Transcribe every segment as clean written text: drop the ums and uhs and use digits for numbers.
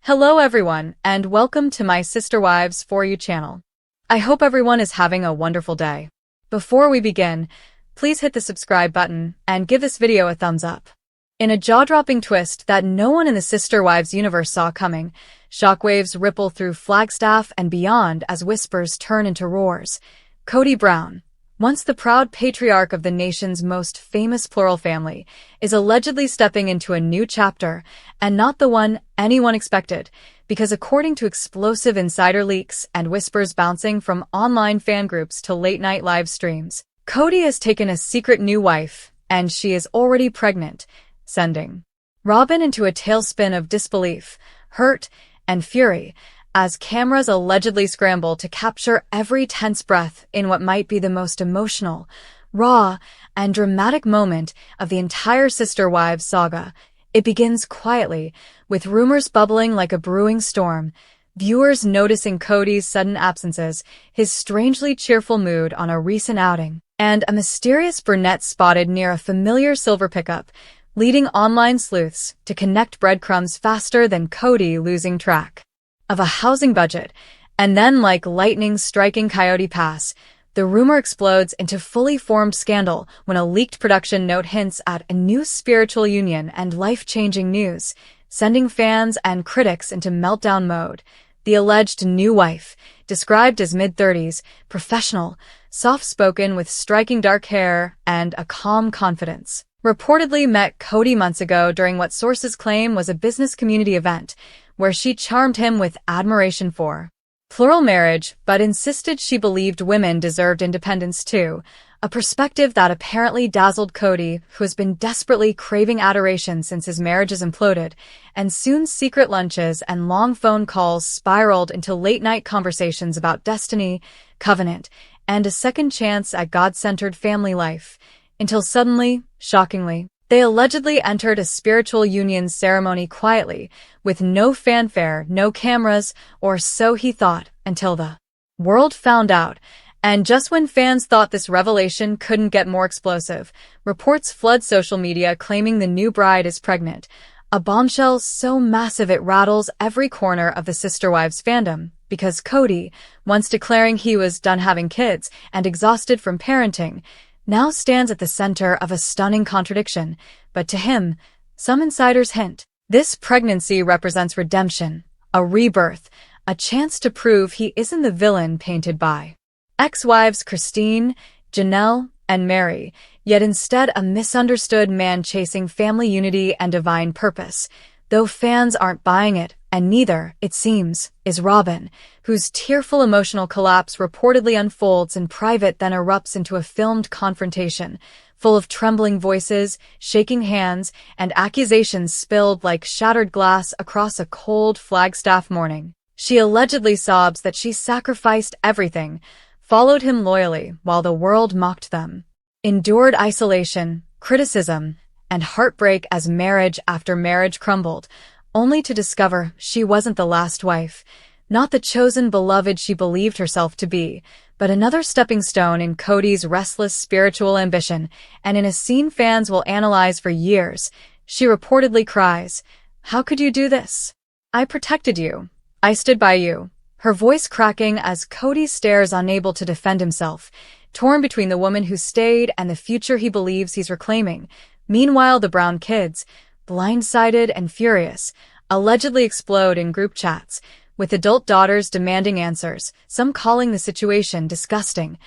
Hello everyone, and welcome to my Sister Wives For You channel. I hope everyone is having a wonderful day. Before we begin, please hit the subscribe button and give this video a thumbs up. In a jaw-dropping twist that no one in the Sister Wives universe saw coming, shockwaves ripple through Flagstaff and beyond as whispers turn into roars. Kody Brown, once the proud patriarch of the nation's most famous plural family, is allegedly stepping into a new chapter, and not the one anyone expected, because according to explosive insider leaks and whispers bouncing from online fan groups to late-night live streams, Kody has taken a secret new wife, and she is already pregnant, sending Robyn into a tailspin of disbelief, hurt, and fury, as cameras allegedly scramble to capture every tense breath in what might be the most emotional, raw, and dramatic moment of the entire Sister Wives saga. It begins quietly, with rumors bubbling like a brewing storm, viewers noticing Kody's sudden absences, his strangely cheerful mood on a recent outing, and a mysterious brunette spotted near a familiar silver pickup, leading online sleuths to connect breadcrumbs faster than Kody losing track of a housing budget. And then, like lightning striking Coyote Pass, the rumor explodes into fully formed scandal when a leaked production note hints at a new spiritual union and life-changing news, sending fans and critics into meltdown mode. The alleged new wife, described as mid-30s, professional, soft-spoken with striking dark hair and a calm confidence, reportedly met Kody months ago during what sources claim was a business community event, where she charmed him with admiration for plural marriage, but insisted she believed women deserved independence too, a perspective that apparently dazzled Kody, who has been desperately craving adoration since his marriages imploded, and soon secret lunches and long phone calls spiraled into late-night conversations about destiny, covenant, and a second chance at God-centered family life, until suddenly, shockingly, they allegedly entered a spiritual union ceremony quietly, with no fanfare, no cameras, or so he thought, until the world found out. And just when fans thought this revelation couldn't get more explosive, reports flood social media claiming the new bride is pregnant, a bombshell so massive it rattles every corner of the Sister Wives fandom, because Kody, once declaring he was done having kids and exhausted from parenting, now stands at the center of a stunning contradiction. But to him, some insiders hint, this pregnancy represents redemption, a rebirth, a chance to prove he isn't the villain painted by ex-wives Christine, Janelle, and Mary, yet instead a misunderstood man chasing family unity and divine purpose. Though fans aren't buying it, and neither, it seems, is Robyn, whose tearful emotional collapse reportedly unfolds in private then erupts into a filmed confrontation, full of trembling voices, shaking hands, and accusations spilled like shattered glass across a cold Flagstaff morning. She allegedly sobs that she sacrificed everything, followed him loyally while the world mocked them, endured isolation, criticism, and heartbreak as marriage after marriage crumbled, only to discover she wasn't the last wife, not the chosen beloved she believed herself to be, but another stepping stone in Kody's restless spiritual ambition. And in a scene fans will analyze for years, she reportedly cries, "How could you do this? I protected you. I stood by you," her voice cracking as Kody stares, unable to defend himself, torn between the woman who stayed and the future he believes he's reclaiming. Meanwhile, the Brown kids, blindsided and furious, allegedly explode in group chats, with adult daughters demanding answers, some calling the situation disgusting,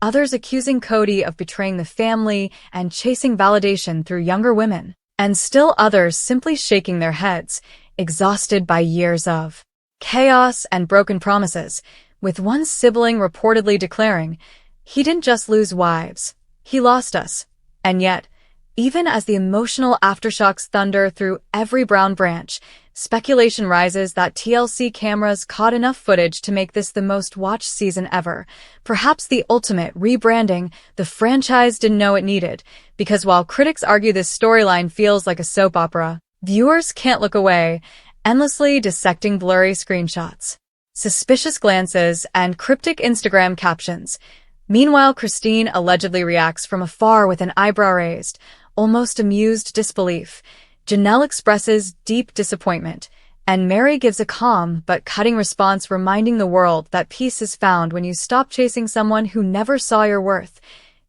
others accusing Kody of betraying the family and chasing validation through younger women, and still others simply shaking their heads, exhausted by years of chaos and broken promises, with one sibling reportedly declaring, "He didn't just lose wives, he lost us." And yet, even as the emotional aftershocks thunder through every Brown branch, speculation rises that TLC cameras caught enough footage to make this the most watched season ever, perhaps the ultimate rebranding the franchise didn't know it needed, because while critics argue this storyline feels like a soap opera, viewers can't look away, endlessly dissecting blurry screenshots, suspicious glances, and cryptic Instagram captions. Meanwhile, Christine allegedly reacts from afar with an eyebrow raised, almost amused disbelief. Janelle expresses deep disappointment, And Mary gives a calm but cutting response, reminding the world that peace is found when you stop chasing someone who never saw your worth.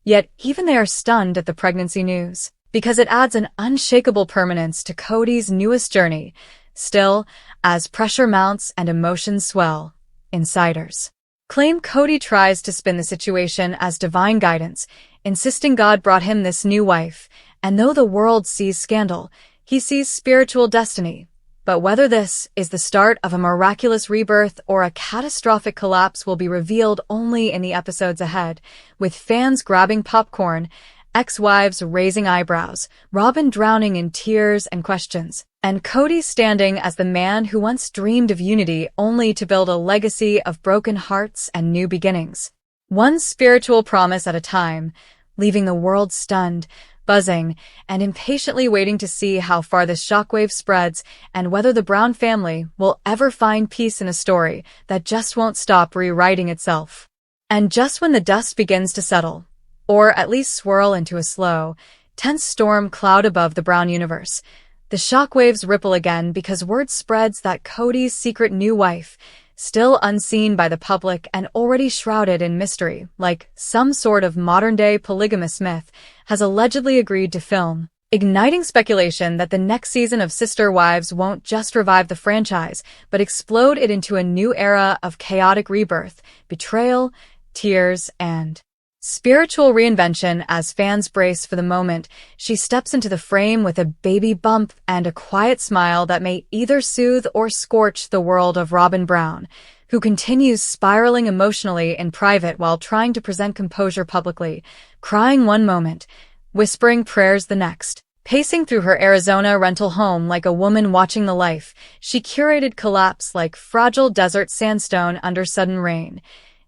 Yet even they are stunned at the pregnancy news, because it adds an unshakable permanence to Kody's newest journey. Still, as pressure mounts and emotions swell, insiders claim Kody tries to spin the situation as divine guidance, insisting God brought him this new wife, and though the world sees scandal, he sees spiritual destiny. But whether this is the start of a miraculous rebirth or a catastrophic collapse will be revealed only in the episodes ahead, with fans grabbing popcorn, ex-wives raising eyebrows, Robyn drowning in tears and questions, and Kody standing as the man who once dreamed of unity only to build a legacy of broken hearts and new beginnings. One spiritual promise at a time, leaving the world stunned, buzzing, and impatiently waiting to see how far this shockwave spreads and whether the Brown family will ever find peace in a story that just won't stop rewriting itself. And just when the dust begins to settle, or at least swirl into a slow, tense storm cloud above the Brown universe, the shockwaves ripple again because word spreads that Kody's secret new wife, still unseen by the public and already shrouded in mystery, like some sort of modern-day polygamous myth, has allegedly agreed to film, igniting speculation that the next season of Sister Wives won't just revive the franchise, but explode it into a new era of chaotic rebirth, betrayal, tears, and spiritual reinvention. As fans brace for the moment, she steps into the frame with a baby bump and a quiet smile that may either soothe or scorch the world of Robyn Brown, who continues spiraling emotionally in private while trying to present composure publicly, crying one moment, whispering prayers the next. Pacing through her Arizona rental home like a woman watching the life she curated collapse like fragile desert sandstone under sudden rain.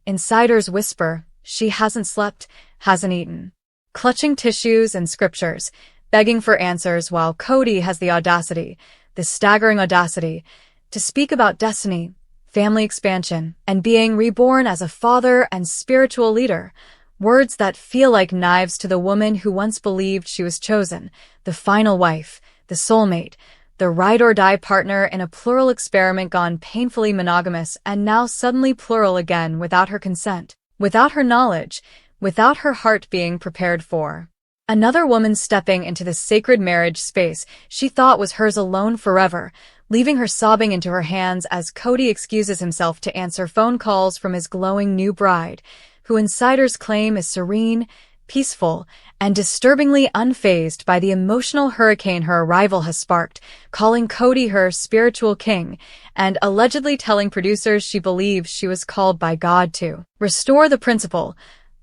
Insiders whisper, she hasn't slept, hasn't eaten, clutching tissues and scriptures, begging for answers, while Kody has the audacity, the staggering audacity, to speak about destiny, family expansion, and being reborn as a father and spiritual leader. Words that feel like knives to the woman who once believed she was chosen, the final wife, the soulmate, the ride-or-die partner in a plural experiment gone painfully monogamous and now suddenly plural again without her consent, without her knowledge, without her heart being prepared for. Another woman stepping into the sacred marriage space she thought was hers alone forever, leaving her sobbing into her hands as Kody excuses himself to answer phone calls from his glowing new bride, who insiders claim is serene, peaceful, and disturbingly unfazed by the emotional hurricane her arrival has sparked, calling Kody her spiritual king, and allegedly telling producers she believes she was called by God to restore the principle,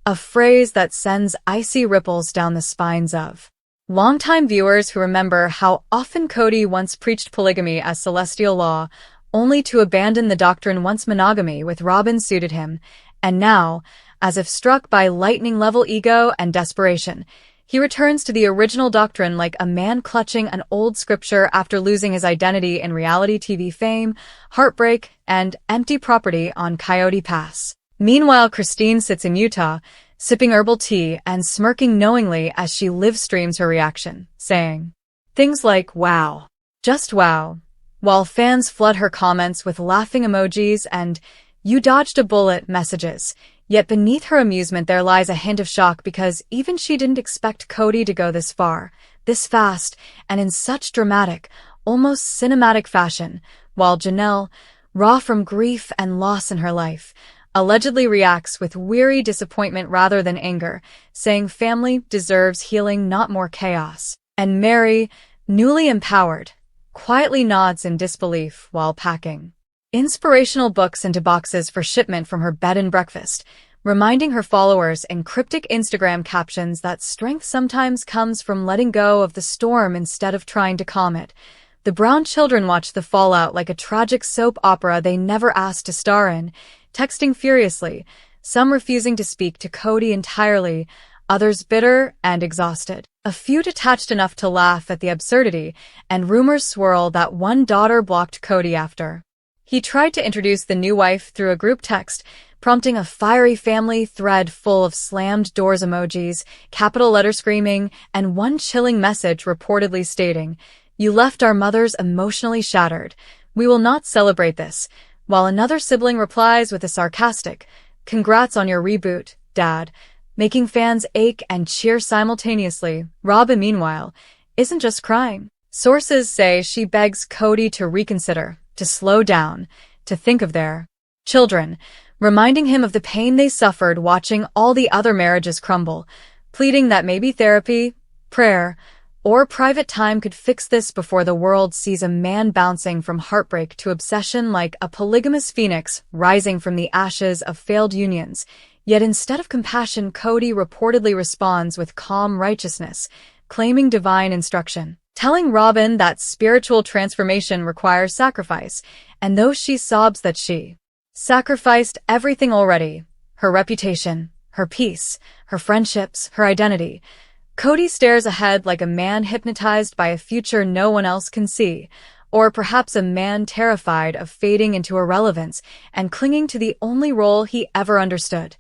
a phrase that sends icy ripples down the spines of longtime viewers who remember how often Kody once preached polygamy as celestial law, only to abandon the doctrine once monogamy with Robyn suited him, and now, as if struck by lightning-level ego and desperation, he returns to the original doctrine like a man clutching an old scripture after losing his identity in reality TV fame, heartbreak, and empty property on Coyote Pass. Meanwhile, Christine sits in Utah, sipping herbal tea and smirking knowingly as she live streams her reaction, saying things like, "Wow. Just wow," while fans flood her comments with laughing emojis and "you dodged a bullet" messages. Yet beneath her amusement there lies a hint of shock because even she didn't expect Kody to go this far, this fast, and in such dramatic, almost cinematic fashion, while Janelle, raw from grief and loss in her life, allegedly reacts with weary disappointment rather than anger, saying family deserves healing, not more chaos. And Mary, newly empowered, quietly nods in disbelief while packing inspirational books into boxes for shipment from her bed and breakfast, reminding her followers in cryptic Instagram captions that strength sometimes comes from letting go of the storm instead of trying to calm it. The Brown children watch the fallout like a tragic soap opera they never asked to star in, texting furiously, some refusing to speak to Kody entirely, others bitter and exhausted. A few detached enough to laugh at the absurdity, and rumors swirl that one daughter blocked Kody after he tried to introduce the new wife through a group text, prompting a fiery family thread full of slammed doors emojis, capital letter screaming, and one chilling message reportedly stating, "You left our mothers emotionally shattered," "We will not celebrate this," while another sibling replies with a sarcastic, "Congrats on your reboot, Dad," making fans ache and cheer simultaneously. Robyn, meanwhile, isn't just crying. Sources say she begs Kody to reconsider, to slow down, to think of their children, reminding him of the pain they suffered watching all the other marriages crumble, pleading that maybe therapy, prayer, or private time could fix this before the world sees a man bouncing from heartbreak to obsession like a polygamous phoenix rising from the ashes of failed unions. Yet instead of compassion, Kody reportedly responds with calm righteousness, claiming divine instruction, telling Robyn that spiritual transformation requires sacrifice, and though she sobs that she sacrificed everything already, her reputation, her peace, her friendships, her identity, Kody stares ahead like a man hypnotized by a future no one else can see, or perhaps a man terrified of fading into irrelevance and clinging to the only role he ever understood: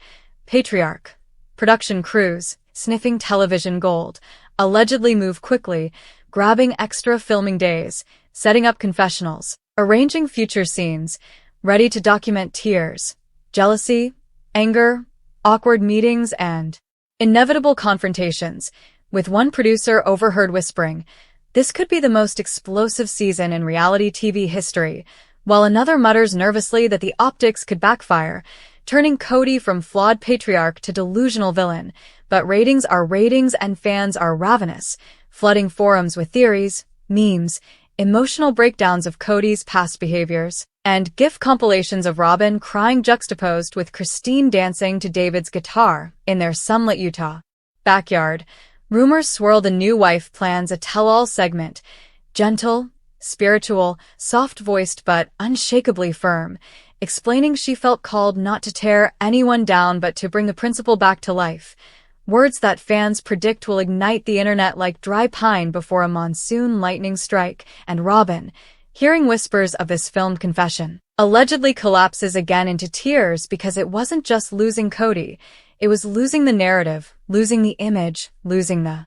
patriarch. Production crews, sniffing television gold, allegedly move quickly, grabbing extra filming days, setting up confessionals, arranging future scenes, ready to document tears, jealousy, anger, awkward meetings, and inevitable confrontations, with one producer overheard whispering, "This could be the most explosive season in reality TV history," while another mutters nervously that the optics could backfire, turning Kody from flawed patriarch to delusional villain. But ratings are ratings and fans are ravenous, flooding forums with theories, memes, emotional breakdowns of Kody's past behaviors, and GIF compilations of Robyn crying juxtaposed with Christine dancing to David's guitar in their sunlit Utah backyard. Rumors swirl the new wife plans a tell-all segment, gentle, spiritual, soft-voiced but unshakably firm, explaining she felt called not to tear anyone down but to bring the principal back to life. Words that fans predict will ignite the internet like dry pine before a monsoon lightning strike. And Robyn, hearing whispers of this filmed confession, allegedly collapses again into tears because it wasn't just losing Kody, it was losing the narrative, losing the image, losing the